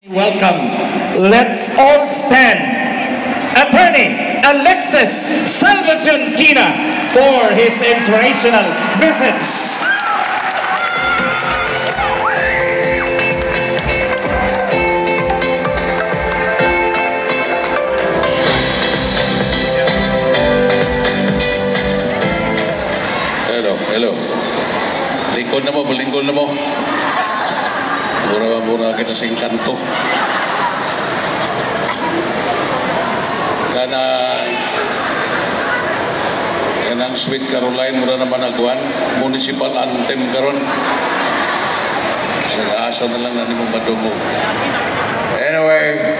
Welcome. Let's all stand. Attorney Alexis Salvacion Quina for his inspirational message. Hello. Lingkod na mo, balingkod na mo. Mura kita sa engkanto. Kanang Sweet Caroline, mura naman nagwan. Municipal anthem karon. Sa asa na lang na ni mo madungo. Anyway,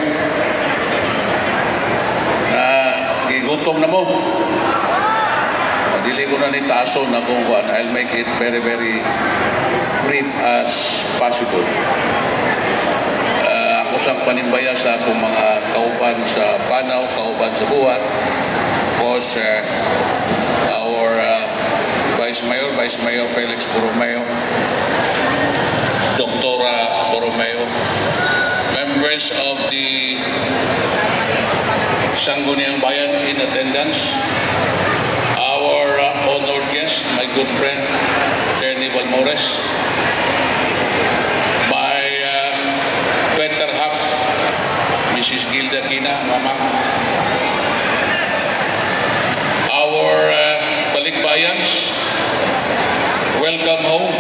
gigutom na mo. Dili ko na ni taso na kung kuan. I'll make it very, very brief as possible. Ako sa panimbaya sa akong mga kauban sa Panaw, kauban sa Buhat. Of course, our Vice Mayor Felix Borromeo, Dr. Borromeo, members of the Sangguniang Bayan in attendance, our honored guest, my good friend, Attorney Balmores, my better half, Mrs. Gilda Quina, Mama, our balikbayans, welcome home.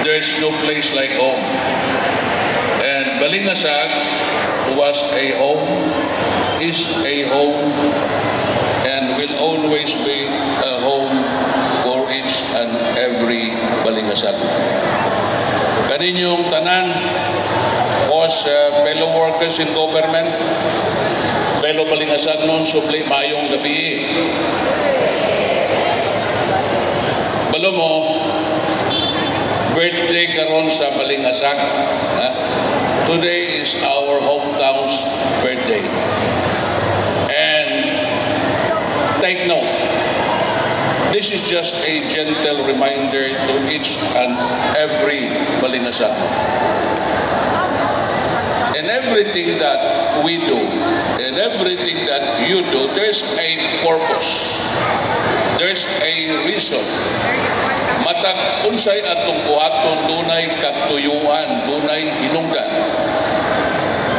There's no place like home. And Balingasag was a home, is a home, and will always be a home for each and every Balingasag. Kaninyong tanan was fellow workers in government, fellow Balingasag noon, supli mayong gabi. Balo mo, birthday karon sa Balingasag. Today is our hometown's birthday. Take note, this is just a gentle reminder to each and every Balingasag. And everything that we do, and everything that you do, there's a purpose. There's a reason. Matag unsay atong buhaton, dunay katuyuan, dunay hinungdan.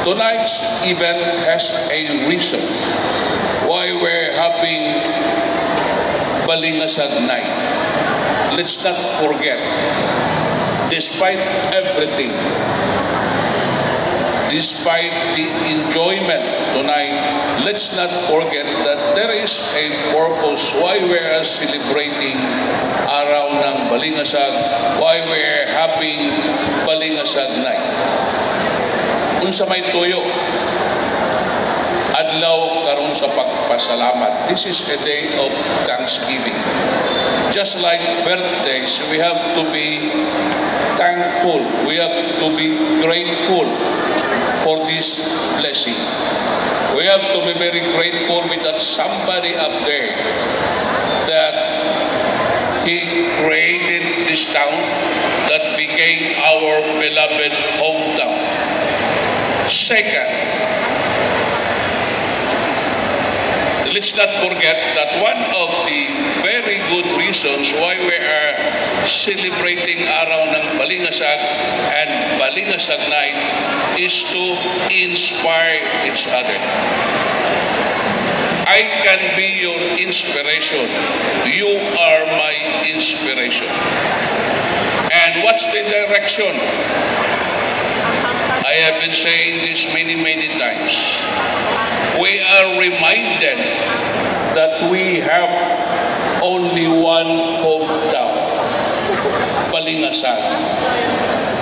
Tonight's event has a reason why we're having Balingasag night. Let's not forget, despite everything, despite the enjoyment tonight, let's not forget that there is a purpose why we are celebrating araw ng Balingasag, why we are having Balingasag night. Unsa may tuyo, adlaw karon sa pagpasalamat. This is a day of thanksgiving. Just like birthdays, we have to be thankful. We have to be grateful for this blessing. We have to be very grateful with that somebody up there that he created this town that became our beloved hometown. Second, let's not forget that one of the very good reasons why we are celebrating araw ng Balingasag and Balingasag night is to inspire each other. I can be your inspiration. You are my inspiration. And what's the direction? I have been saying this many times. We are reminded that we have only one hometown, Balingasag.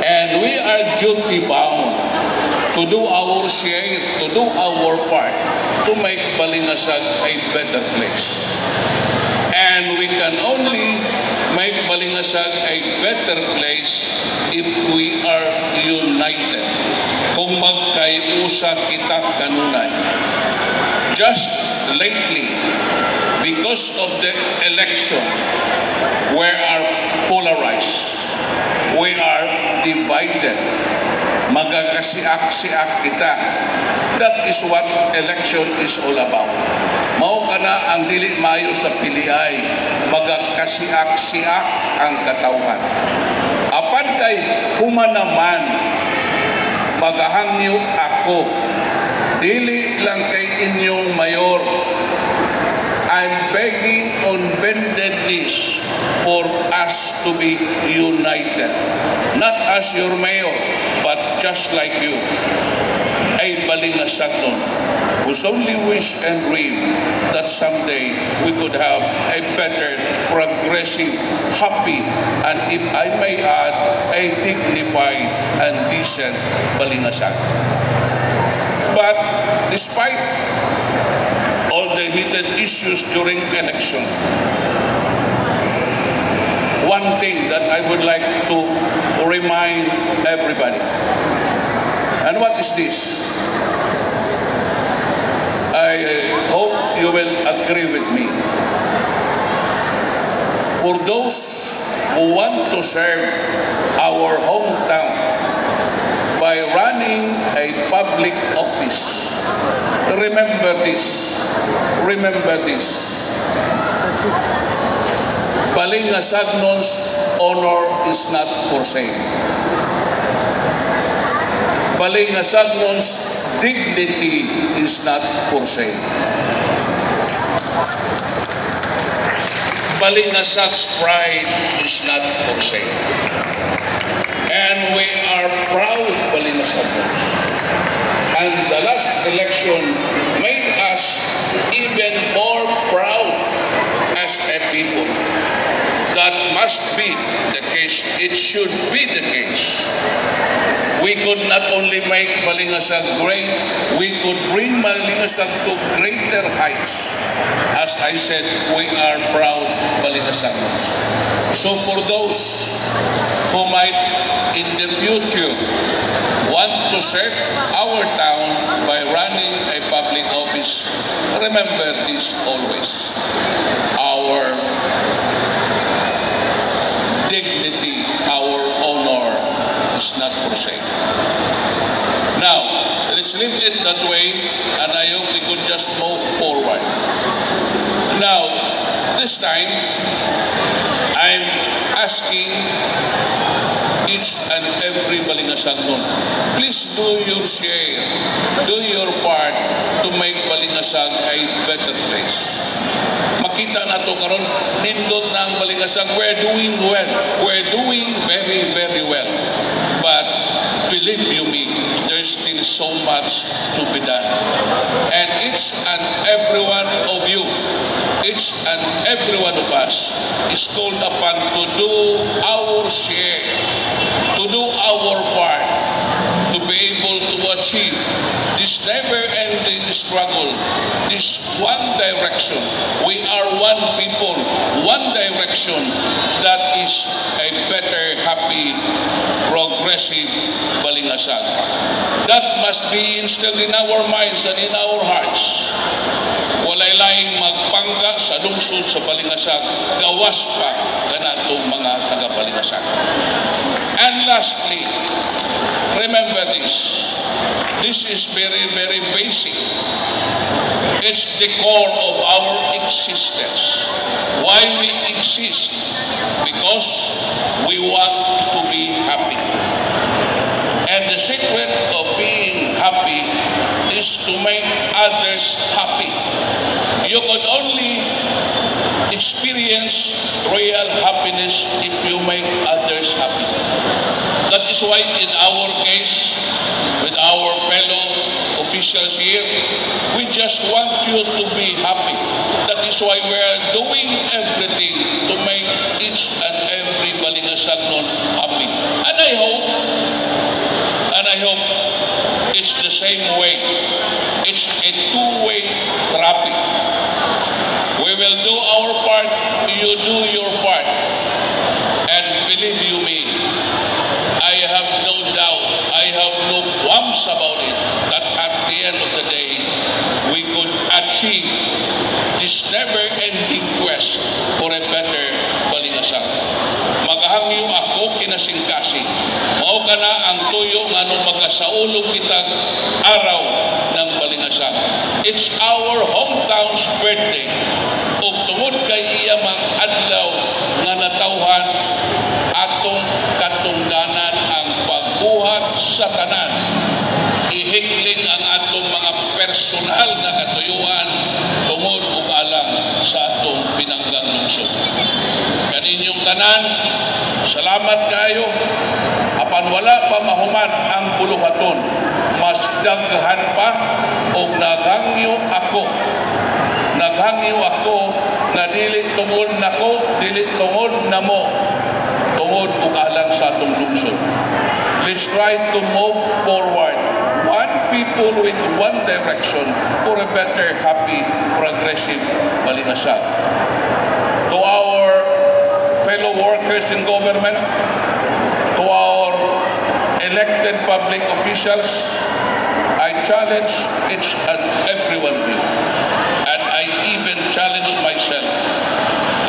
And we are duty bound to do our share, to do our part, to make Balingasag a better place. And we can only make Balingasag a better place if we are united. Kung magkayusa kita kanunay. Just lately, because of the election, we are polarized. We are divided. magagasiak-siak kita. That is what election is all about. Mao kana ang dili maayo sa piliay, magagasiak-siak ang katawhan. Apan kay humanaman, magahangyo ako, dili lang kay inyong mayor. I'm begging on bended knees for us to be united. Not as your mayor, but just like you. Ay balingasagnon, whose only wish and dream that someday we could have a better, progressive, happy, and if I may add, a dignified and decent balingasag. But despite all the heated issues during election, one thing that I would like to remind everybody, and what is this? I hope you will agree with me. For those who want to serve our hometown by running a public office, remember this. Remember this. Balingasagnon's honor is not for sale. Balingasagnon's dignity is not for sale. Balingasag's pride is not for sale. And we are proud Balingasagnons. And the last election made us even more proud as a people. That must be the case. It should be the case. We could not only make Balingasag great, we could bring Balingasag to greater heights. As I said, we are proud Balingasagnons. So for those who might in the future want to serve our town by running a public office, remember this always. Our dignity, our honor is not for sale. Now, let's leave it that way, and I hope we could just move forward. Now, this time, I'm asking each and every Balingasagnon, please do your share, do your part to make Balingasag a better place. Makita na to karon, nindot na ang Balingasag. We're doing well. We're doing very, very well. But believe you me, there's still so much to be done. And each and every one of you, each and every one of us is called upon to do our share, to do our part, to be able to achieve this never-ending struggle, this one direction. We are one people, one direction, that is a better, happy, progressive Balingasag. That must be instilled in our minds and in our hearts. Walay laing magpangga sa lungsod sa Balingasag, gawas pa ganatong mga taga-Balingasag. And lastly, remember this. This is very, very basic. It's the core of our existence. Why we exist? Because we want to be happy. And the secret of being happy is to make others happy. You could only experience real happiness if you make others happy. That is why in our case, with our fellow officials here, we just want you to be happy. That is why we are doing everything to make each and every Balingasagnon happy. And I hope it's the same way. It's a two-way traffic. We will do our part, you do your part. And believe you me, I have no doubt, I have no qualms about it, that at the end of the day, we could achieve this never-ending quest for a better Balingasag. Magahangyo ako kinasingkasing. Mao kana ang tuyo nga nung sa ulog kitang araw ng Balingasag. It's our hometown's birthday. Ug tungod kay iya mang adlaw nga natawhan atong katungdanan ang pagbuhat sa tanan. Ihikling ang atong mga personal nga katuyuan tungod ug alang sa atong pinanggang lungsod. Kaninyong tanan, salamat kayo. Apan wala pa mahuman ang buluhaton, mas daghan pa o naghangyo ako. Naghangyo ako na dili tungod nako, dili tungod namo, tungod ug alang sa atong lungsod. Let's try to move forward. One people with one direction for a better, happy, progressive Balingasag. To our fellow workers in government, to our elected public officials, I challenge each and every one of you, and I even challenge myself,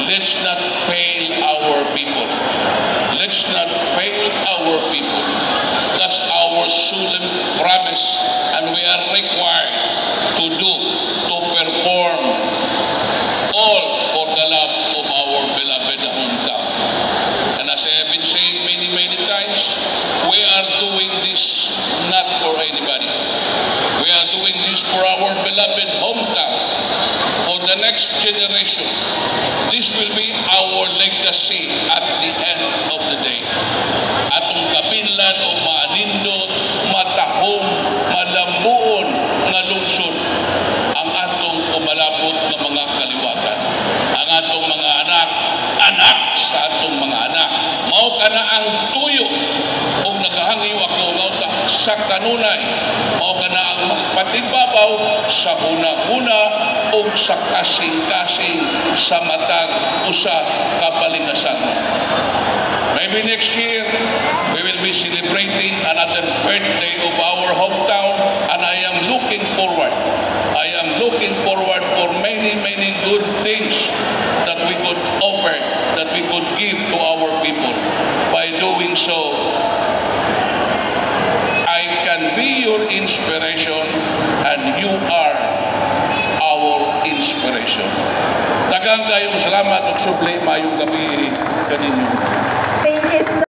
let's not fail our people. Let's not fail our people. That's our solemn promise, and we are required to do, to perform all for the love of our beloved hometown. And as I have been saying many, many times, we are doing this not for anybody. We are doing this for our beloved hometown, for the next generation. This will be our legacy at the end of the day. Atong kapilan o maanindot, matahom, malambuon nga lungsod ang atong umalabot ng mga kaliwatan. Ang atong mga anak, anak sa atong mga anak. Mao ka na ang tuyo o nagahangyo ako mauta sa kanunay. Mao ka na ang magpatibabaw sa huna-huna o sa kasing-kasing sa matag usa ka Balingasag. Maybe next year, we will be celebrating another birthday of our hometown, and I am looking forward. I am looking forward for many, many good things that we could offer, that we could give to our people. By doing so, I can be your inspiration, and you are our inspiration. Daghang kayong salamat ug subli maayong gabi kaninyo. Thank you so